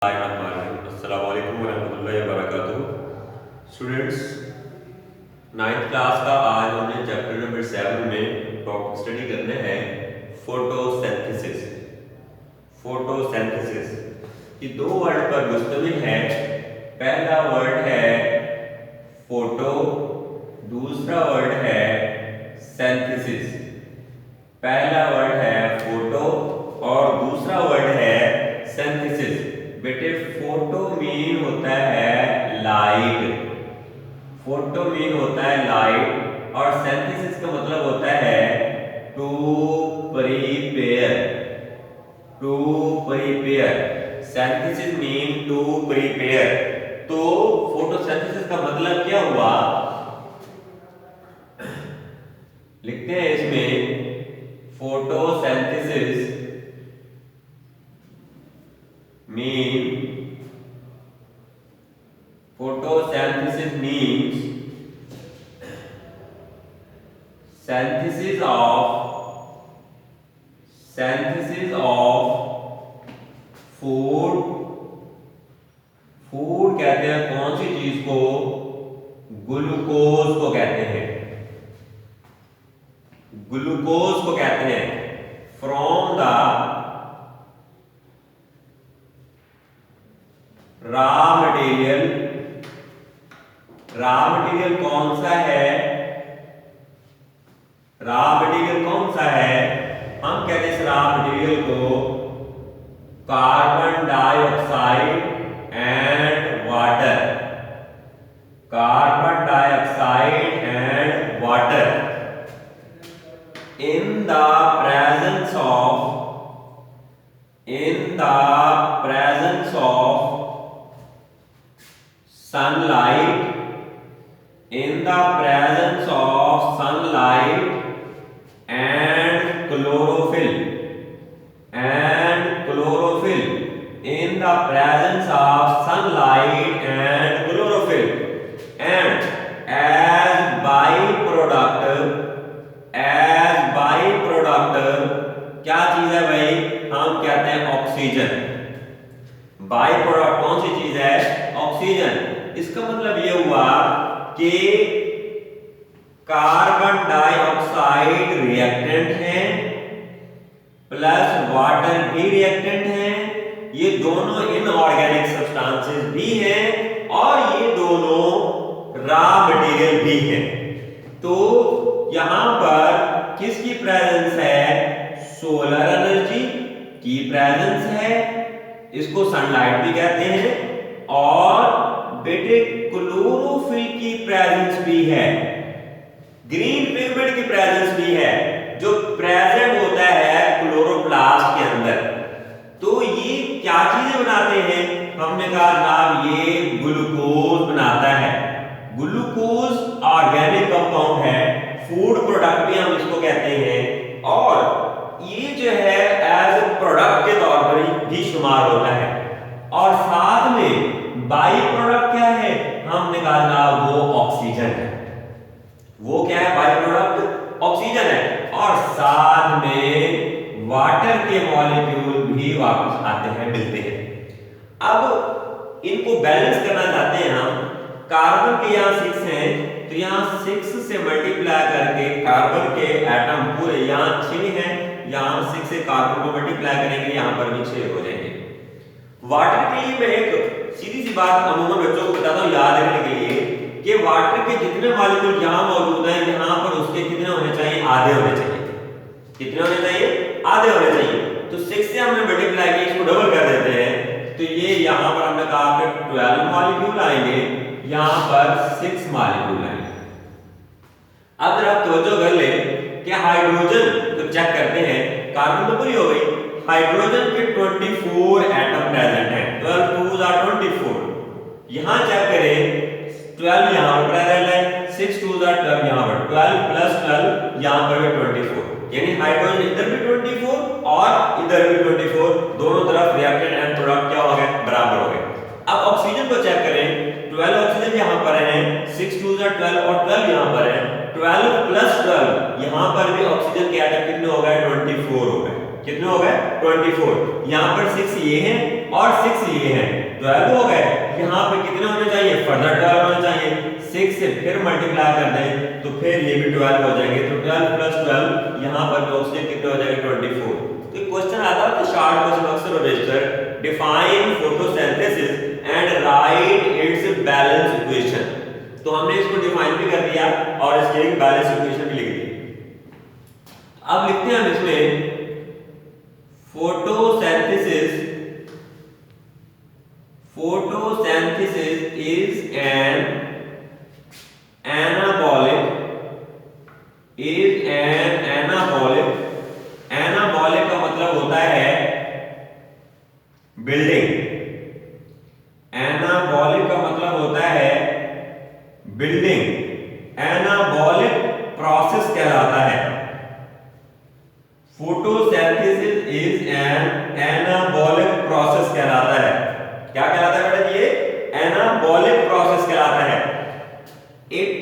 अस्सलाम वालेकुम वरहमतुल्लाहि वबरकातुहू। स्टूडेंट्स, नाइन्थ क्लास का आज हमने चैप्टर नंबर 7 में टॉपिक स्टडी करना है फोटोसिंथेसिस। फोटोसिंथेसिस ये दो वर्ड पर मुश्तमिल है। पहला वर्ड है फोटो, दूसरा वर्ड है सिंथेसिस। पहला वर्ड है फोटो और दूसरा वर्ड है सिंथेसिस। बेटे फोटो मीन होता है लाइट, फोटो मीन होता है लाइट और सिंथेसिस का मतलब होता है to prepare. To prepare, synthesis mean to prepare. तो फोटोसिंथेसिस का मतलब क्या हुआ, लिखते हैं इसमें photosynthesis photosynthesis means synthesis of food। Food कहते हैं कौन सी चीज को? ग्लूकोज को कहते हैं, ग्लूकोज को कहते हैं। From the raw material, raw material कौन सा है? रॉ मटेरियल कौन सा है? हम कहते हैं इस रॉ मटेरियल को carbon dioxide and water. Carbon dioxide and water in the presence of sunlight, in the presence of sunlight and chlorophyll, in the presence of sunlight and chlorophyll, and as byproduct क्या चीज है भाई? हम कहते हैं oxygen. By product कौन सी चीज है? ऑक्सीजन। इसका मतलब यह हुआ कि कार्बन डाइऑक्साइड रिएक्टेंट है प्लस वाटर भी रिएक्टेंट है। ये दोनों इनऑर्गेनिक सब्सटेंसेस भी हैं और ये दोनों रॉ मटेरियल भी हैं। तो यहां पर किसकी प्रेजेंस है? सोलर एनर्जी की प्रेजेंस है, इसको सनलाइट भी कहते हैं। और बेटे क्लोरोफिल की प्रेजेंस भी है, ग्रीन पिगमेंट की प्रेजेंस भी है जो प्रेजेंट होता है क्लोरोप्लास्ट के अंदर। तो ये क्या चीजें बनाते हैं? हमने कहा जनाब ये ग्लूकोज बनाता है। ग्लूकोज ऑर्गेनिक कंपाउंड है, फूड प्रोडक्ट भी हम इसको कहते हैं और ये जो है एज प्रोडक्ट के तौर पर भी शुमार होता है। और साथ में बाई प्रोडक्ट क्या है? हमने कहा जनाब वो ऑक्सीजन है। वो क्या है? बाई प्रोडक्ट ऑक्सीजन है। और साथ में वाटर के मॉलिक्यूल भी वापस आते हैं, मिलते हैं। अब इनको बैलेंस करना चाहते हैं हम। कार्बन के यहाँ 6 हैं तो यहाँ 6 से मल्टीप्लाई करके कार्बन के एटम पूरे यहाँ 6 हैं, यहाँ 6 से कार्बन को मल्टीप्लाई करेंगे, यहाँ पर भी 6 हो जाएंगे। वाटर के लिए मैं एक सीधी सी बात अमूमन बच्चों को बताता हूँ याद रखने के लिए कि वाटर के जितने मॉलिक्यूल यहाँ मौजूद हैं यहाँ पर उसके कितने होने चाहिए? आधे होने चाहिए। कितने होने चाहिए? आधे होने चाहिए। तो 6 से हमने मल्टीप्लाई किया, इसको डबल कर देते हैं तो ये यहाँ पर हमने कहा कि 12 मॉलिक्यूल आएंगे, यहाँ पर 6 मॉलिक्यूल आएंगे। अब जरा तवज्जो कर ले कि हाइड्रोजन को चेक करते हैं। कार्बन तो पूरी हो गई, हाइड्रोजन के 24 एटम प्रेजेंट है। 12 2s are 24। यहां चेक करें 12 यहां पर प्रेजेंट है, 6 2s are 12 यहां पर 12 प्लस 12 यहां पर भी 24, यानी हाइड्रोजन इधर भी 24 और इधर भी 24, दोनों तरफ रिएक्टेंट एंड प्रोडक्ट क्या हो गए? बराबर हो गए। अब ऑक्सीजन को चेक करें, 12 ऑक्सीजन यहां पर है, 6 2s are 12 और 12 यहां पर है, 12 प्लस 12 यहां पर भी ऑक्सीजन के एटम कितने हो गए? 24 हो गए। कितने हो गए? 24। यहां पर 6 ये हैं और 6 ये है, 12 हो गए। यहाँ पे कितने होने चाहिए, फर्दर 12 होने चाहिए। 6 से फिर मल्टीप्लाई कर दें तो फिर ये भी 12 हो जाएंगे। तो 12 प्लस 12 यहाँ पर ऑप्शन कितने हो जाएंगे, 24। तो क्वेश्चन आता है कि शॉर्ट क्वेश्चन अक्सर और बेशतर define photosynthesis and write its balance equation. तो हमने इसको डिफाइन भी कर दिया और इसके एक बैलेंस इक्वेशन भी लिख दी। अब लिखते हैं हम इसमें फोटोसिंथेसिस is an anabolic का मतलब होता है बिल्डिंग। एनाबॉलिक का मतलब होता है बिल्डिंग, एनाबॉलिक प्रोसेस कहलाता है। Photosynthesis is an anabolic process कहलाता है। क्या कहलाता है बेटा, ये एनाबॉलिक प्रोसेस कहलाता है। It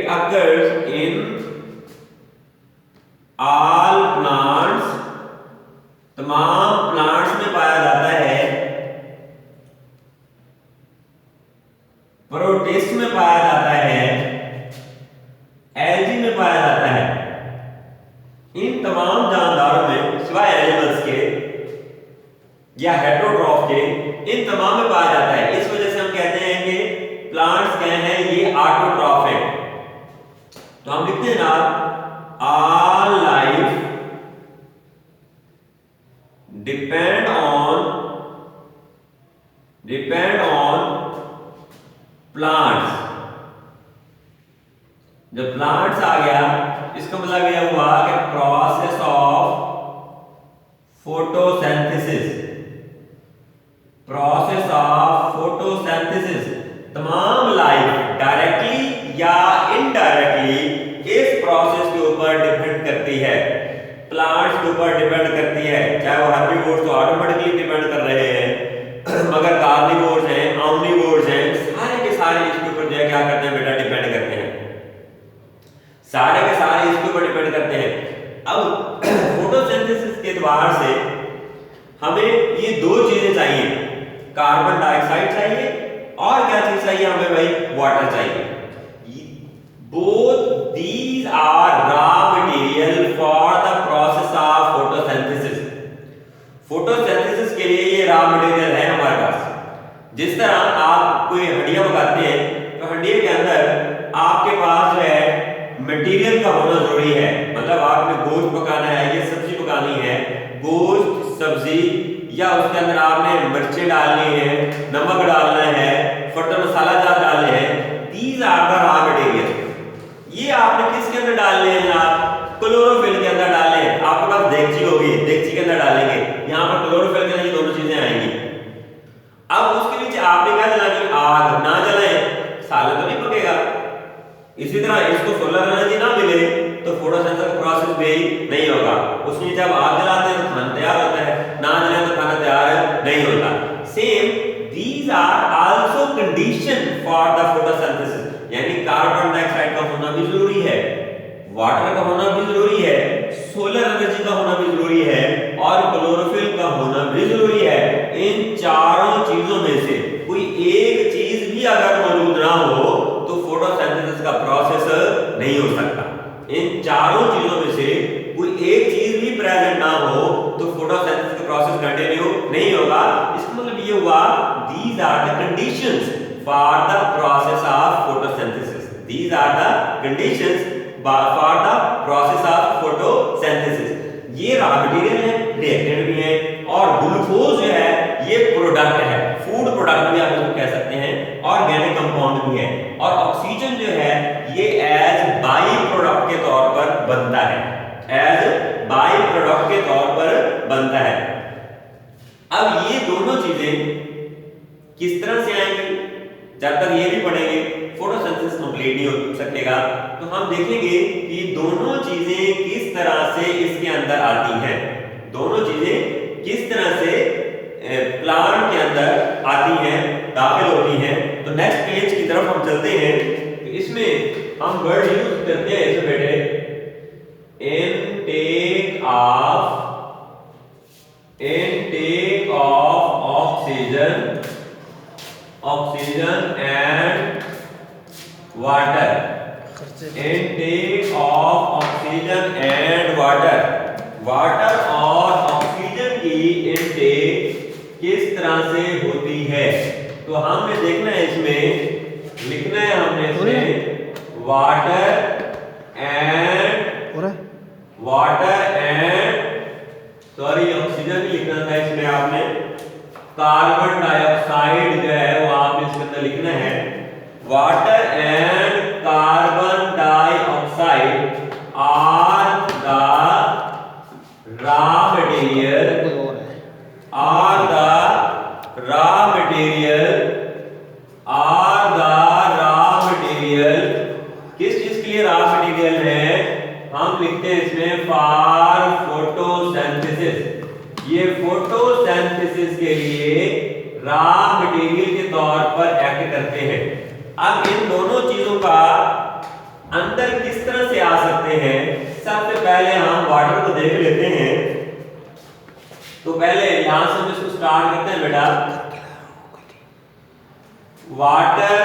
occurs in all plants, तमाम प्लांट्स में पाया जाता है। प्रोटिस्ट में पाया जाता है, एल्गी में पाया जाता है। इन तमाम जानदारों में सिवाय एनिमल्स के या हेटेरोट्रॉफ के, इन तमाम में पाया जाता है। इस वजह से हम कहते हैं कि प्लांट्स क्या हैं, ये ऑटोट्रॉफ है। तो हम लिखते हैं ना, all life depend on plants. जब प्लांट्स आ गया, इसका मतलब यह हुआ कि प्रोसेस ऑफ फोटोसिंथेसिस, तमाम लाइफ डायरेक्टली या इनडायरेक्टली इस प्रोसेस के ऊपर डिपेंड करती है, प्लांट्स के ऊपर डिपेंड करती है। चाहे वो हर्बीवोर्स तो ऑटोमेटिकली डिपेंड कर रहे हैं, मगर कार्निवोर्स हैं, ऑमनिवोर्स हैं, सारे के सारे इसके ऊपर जो है क्या करते हैं बेटा, डिपेंड करते हैं। सारे के सारे इसके ऊपर डिपेंड करते हैं। अब फोटोसिंथेसिस के द्वारा से हमें ये दो चीजें चाहिए, कार्बन डाइऑक्साइड चाहिए और क्या चीज चाहिए हमें भाई, वाटर चाहिए। Both these are raw material for the process of photosynthesis. Photosynthesis के लिए ये रॉ मटेरियल है हमारे पास। जिस तरह आप कोई हंडिया पकाते हैं तो हंडिया के अंदर आपके पास जो है मटेरियल का होना जरूरी है। मतलब आपने गोश्त पकाना है या सब्जी पकानी है, गोश्त सब्जी या उसके अंदर आपने मिर्चें डालनी है, नमक डालना है, फर्दर मसाला जात डालने हैं। These are the raw material. ये आपने किसके अंदर डालने हैं, आप क्लोरोफिल के अंदर डालने हैं। आपके पास देगची होगी, देगची के अंदर डालेंगे, यहाँ पर क्लोरोफिल के अंदर ये दोनों चीजें आएंगी। अब उसके नीचे आपने क्या जलानी, आग ना जलाएं, सालन तो नहीं पकेगा। इसी तरह इसको सोलर एनर्जी ना मिले तो फोटोसिंथेसिस प्रोसेस भी नहीं होगा। उसके नीचे आप आग जलाते हैं तो खाना तैयार होता है, ना जलाएं तो खाना तैयार नहीं होता। Same these are also condition for the photosynthesis, यानी कार्बन डाइऑक्साइड का होना भी जरूरी है, वाटर का होना भी जरूरी है, सोलर एनर्जी का होना भी जरूरी है और क्लोरोफिल का होना भी जरूरी है। इन चारों चीजों में से कोई एक चीज भी अगर मौजूद ना हो तो फोटोसिंथेसिस का प्रोसेस नहीं हो सकता। इन चारों चीजों में से कोई एक चीज भी प्रेजेंट ना हो तो फोटोसिंथेसिस का प्रोसेस कंटिन्यू नहीं होगा। इसका मतलब ये हुआ, these are the conditions for the process of photosynthesis. These are the conditions for the process of photosynthesis. ये रॉ मटेरियल है, रिएक्टेंट भी है, और ग्लूकोज जो है ये प्रोडक्ट है, फूड प्रोडक्ट भी आप इसको कह सकते हैं, ऑर्गेनिक कंपाउंड भी है। और ऑक्सीजन जो है ये एज बाई प्रोडक्ट के तौर पर बनता है, एज बाई प्रोडक्ट के तौर पर बनता है। अब ये दोनों चीजें किस तरह से आएंगी, जब तक ये भी पढ़ेंगे फोटोसिंथेसिस कंप्लीट नहीं हो सकेगा। तो हम देखेंगे कि दोनों चीजें किस तरह से इसके अंदर आती हैं, दोनों चीजें किस तरह से प्लांट के अंदर आती हैं, दाखिल होती हैं। तो नेक्स्ट पेज की तरफ हम चलते हैं। तो इसमें हम वर्ड यूज करते हैं इसे बेटे, intake of intake of oxygen and water, intake of oxygen and water और ऑक्सीजन की इनटेक किस तरह से होती है। तो हमने देखना है, इसमें लिखना है हमने इसमें वाटर एंड सॉरी ऑक्सीजन भी लिखना था इसमें आपने, कार्बन डाइऑक्साइड जो है वो आपने इसके अंदर लिखना है। Water and carbon dioxide are the raw material किस चीज के लिए रॉ मटेरियल है, हम लिखते हैं इसमें फॉर फोटोसिंथेसिस। ये फोटोसिंथेसिस के लिए रॉ मटेरियल के तौर पर एक्ट करते हैं। अब इन दोनों चीजों का अंतर किस तरह से आ सकते हैं, सबसे पहले हम वाटर को देख लेते हैं। तो पहले यहां से हम इसको स्टार्ट करते हैं बेटा। Water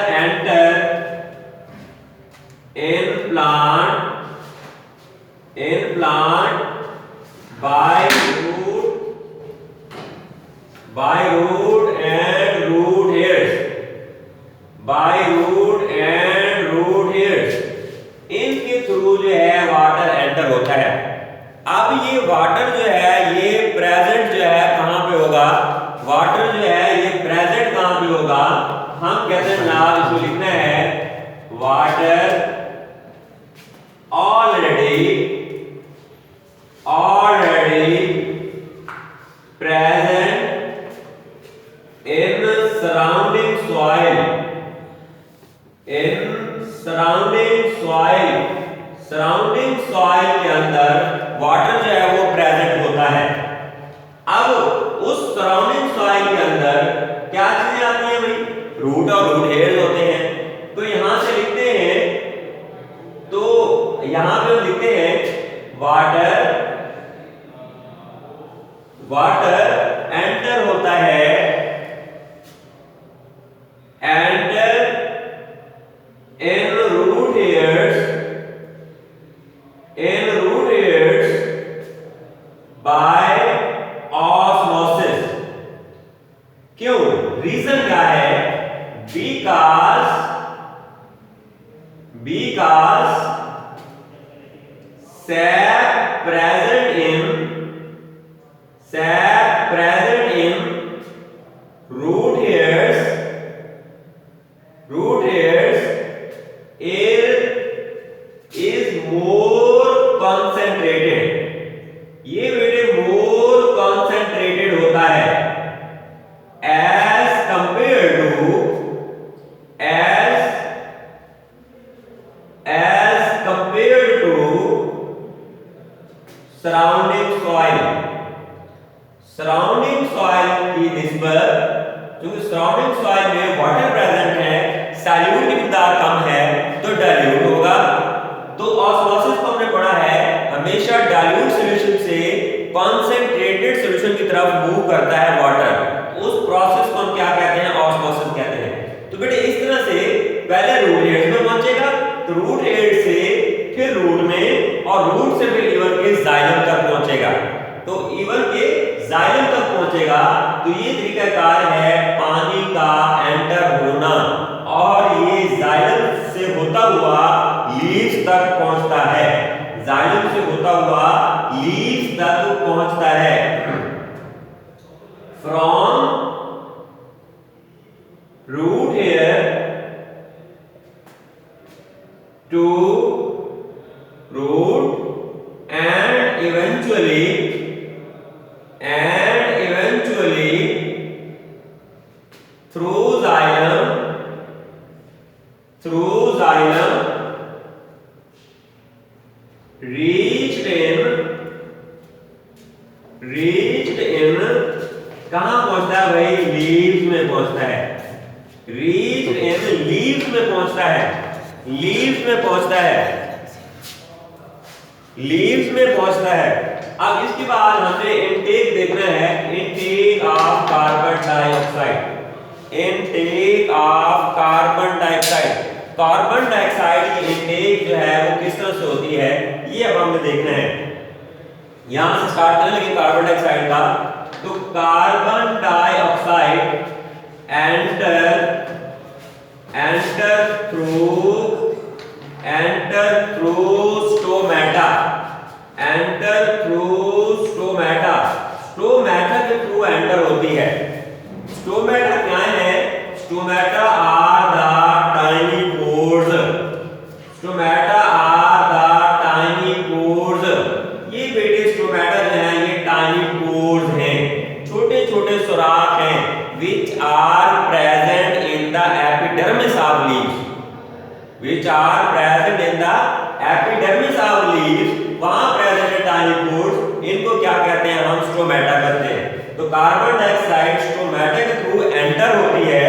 enter in plant by root and root hairs, इनके थ्रू जो है वाटर एंटर होता है। अब ये वाटर जो है ये प्रेजेंट जो है कहां पे होगा, वाटर जो है ये प्रेजेंट कहां पे होगा, हम कहते हैं जनाब इसको लिखना है water already present in surrounding soil के अंदर वाटर जो है वो प्रेजेंट होता है। अब उस सराउंडिंग सॉइल के अंदर क्या चीजें आती हैं भाई, रूट और रूट हेयर्स होते हैं। तो यहां से लिखते हैं, तो यहां पे हम लिखते हैं वाटर एंटर होता है, enter in root hairs by osmosis. क्यों, रीजन क्या है, because sap present in root hairs is more concentrated, ये बेटे more concentrated होता है as compared to surrounding soil की निस्बत, क्योंकि सराउंडिंग सॉइल में वाटर प्रेजेंट है, सॉल्यूट की मिकदार कम है तो डाइल्यूट होगा। तो ऑस्मोसिस को हमने पढ़ा है हमेशा डाइल्यूट सॉल्यूशन से कॉन्सेंट्रेटेड सॉल्यूशन की तरफ मूव करता है वाटर, उस प्रोसेस को हम क्या कहते हैं, ऑस्मोसिस कहते हैं। तो बेटे इस तरह से पहले रूट हेयर्स में पहुंचेगा, तो रूट हेयर से फिर रूट में, और रूट से फिर इवन के जाइलम तक पहुंचेगा। तो इवन के जाइलम तक पहुंचेगा, तो ये तरीकाकार है पानी का एंटर होना, और ये जाइलम से होता हुआ लीव्स तक पहुंचता है, जाइलम से होता हुआ लीव्स तक पहुंचता है। From root hair to root and eventually through xylem reached in कहां पहुंचता है भाई, लीव्स में पहुंचता है, reached in लीव्स में पहुंचता है, लीव्स में पहुंचता है, अब इसके बाद हमें इनटेक देखना है, intake of carbon dioxide, intake of carbon dioxide. Carbon dioxide की इनटेक जो है वो किस तरह से होती है ये अब हमें देखना है। यहां से स्टार्ट करने लगे कार्बन डाइऑक्साइड का, तो carbon dioxide enter through stomata, enter through stomata, stomata के थ्रू एंटर होती है। स्टोमेटा क्या है? Stomata are the tiny pores, stomata are the tiny pores. ये बेटे स्टोमेटा जो है ये टाइनी पोर्स हैं, छोटे छोटे सुराख हैं, which are present in the epidermis of leaves, which are present in the epidermis of leaves। वहां प्रेजेंट है टाइनी पोर्स, इनको क्या कहते हैं? हम स्टोमेटा कहते हैं। तो कार्बन डाइऑक्साइड स्टोमेटा के थ्रू एंटर होती है,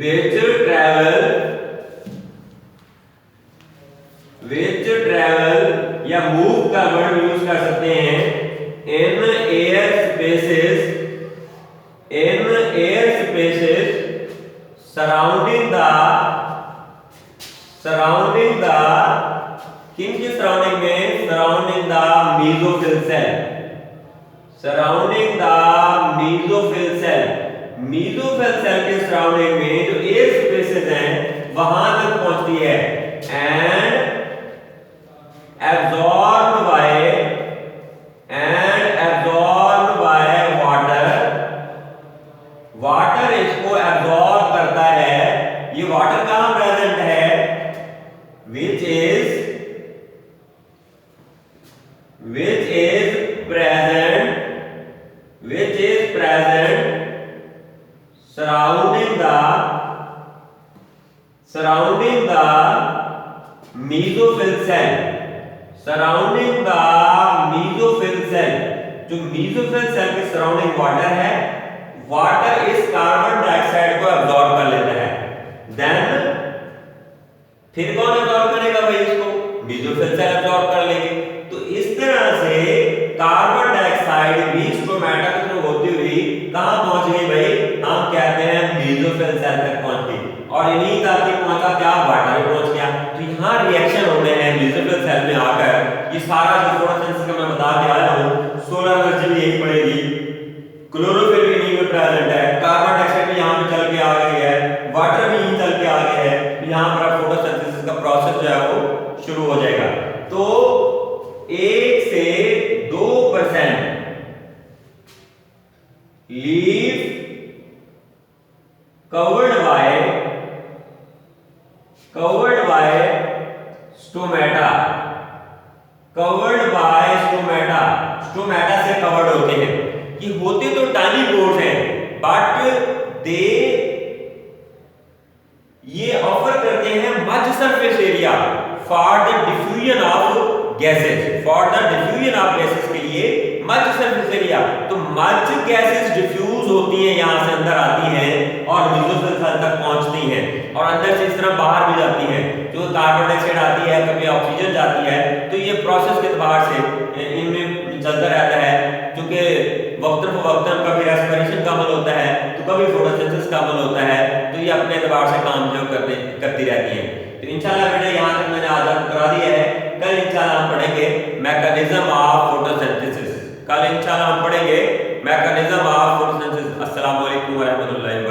which travel या मूव का वर्ड यूज कर सकते हैं, in air spaces surrounding the किन के सराउंडिंग में? Surrounding the mesophyll cell, surrounding the mesophyll cell. Mesophyll cell के सराउंडिंग में जो एयर स्पेसेस हैं वहां तक पहुंचती है, एंड एब्जॉर्ब बाय वाटर इसको एब्जॉर्ब करता है। ये वाटर कहां प्रेजेंट है? which is present surrounding the mesophyll cell, surrounding the mesophyll cell। जो mesophyll cell के सराउंडिंग वाटर है, वाटर इस कार्बन डाइऑक्साइड को एब्जॉर्ब कर लेता है। देन फिर कौन एब्जॉर्ब करेगा भाई इसको? मेसोफिल सेल एब्जॉर्ब कर लेंगे। तो इस तरह से कार्बन डाइऑक्साइड भी स्टोमेटा के थ्रू होती हुई कहां पहुंच गई भाई? हम कहते हैं मेसोफिल सेल तक पहुंच गई, और इन्हीं तक पहुंचा क्या? वाटर में पहुंच गया। तो यहां रिएक्शन हो रहे हैं मेसोफिल सेल में आकर। ये सारा जो फोटोसिंथेसिस का मैं बता के आया हूं, सोलर एनर्जी भी यही पड़ेगी, क्लोरोफिल भी यहीं पे प्रेजेंट है, कार्बन डाइऑक्साइड भी यहां पे चल के आ गई है, वाटर भी यहीं चल के आ गया है। यहां पर फोटोसिंथेसिस का प्रोसेस जो है वो शुरू हो जाएगा। तो 1 से 2% leaf covered by stomata, stomata से कवर्ड होते हैं। ये होते तो टाइनी पोर्स हैं, बट ये ऑफर करते हैं much surface area for the diffusion of gases, के लिए मच सरफेस एरिया। तो मच गैसेस डिफ्यूज होती हैं, यहां से अंदर आती हैं और मेसोफिल सेल तक पहुंचती हैं, और अंदर से इस तरह बाहर भी जाती हैं। जो कार्बन डाइऑक्साइड आती है, कभी ऑक्सीजन जाती है, तो ये प्रोसेस के बाहर से इनमें चलता रहता है। क्योंकि वक्तन कभी रेस्पिरेशन का अमल होता है, तो कभी फोटोसिंथेसिस का अमल होता है, तो ये अपने एतबार से काम जो करती रहती है। तो इंशाल्लाह बेटा यहाँ तक मैंने आज आपको करा दिया है। कल इंशाल्लाह हम पढ़ेंगे मैकेनिज्म ऑफ फोटोसिंथेसिस। अस्सलाम वालेकुम व रहमतुल्लाहि।